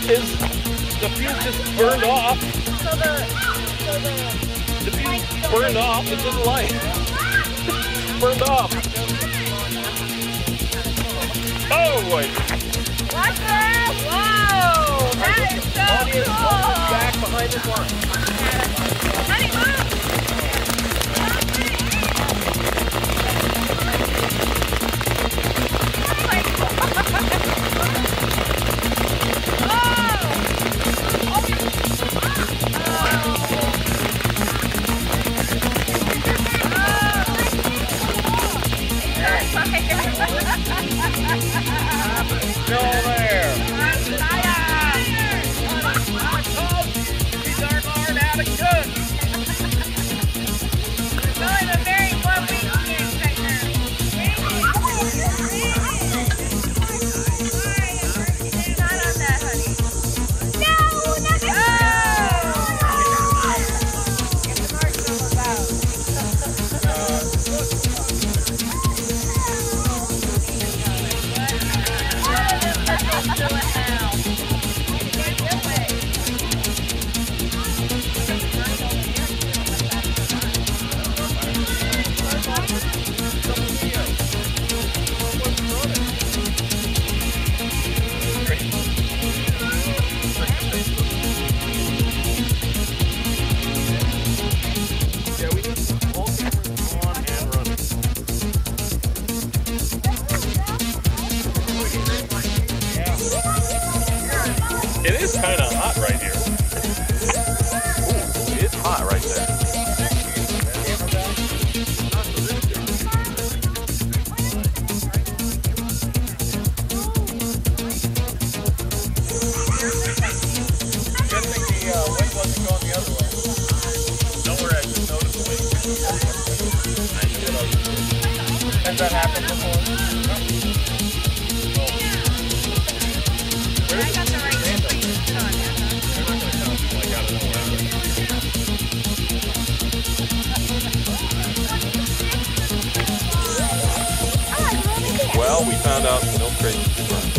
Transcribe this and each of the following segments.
Is the fuse just burned off? The fuse burned off. It didn't light. Burned off. Oh wait. Watch that! Whoa! That is so cool! Back behind this line. Honey, move! Still there. These are hard out of good. It's only the very 1 week kids right now. Not on that, honey. No, not Get the marshmallows It is kind of hot right here. Ooh, it's hot right there. Good thing the wind wasn't going the other way. Don't worry, I just noticed the wind. Has that happened before? I got the right Well, we found out the milk crate is burnt.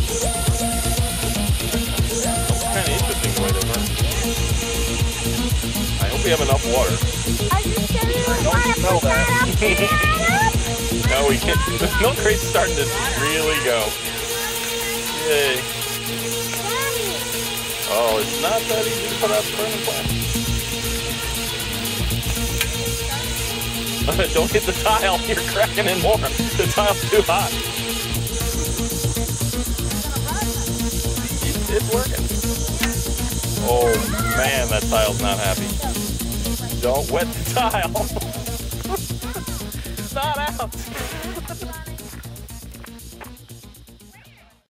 It's kind of interesting the way they burn. I hope we have enough water. Don't smell that. No, we can't. The milk crate's starting to really go. Yay. Oh, it's not that easy to put out the burning plant. Don't hit the tile. You're cracking in more. The tile's too hot. It's working. Oh man, that tile's not happy. Don't wet the tile.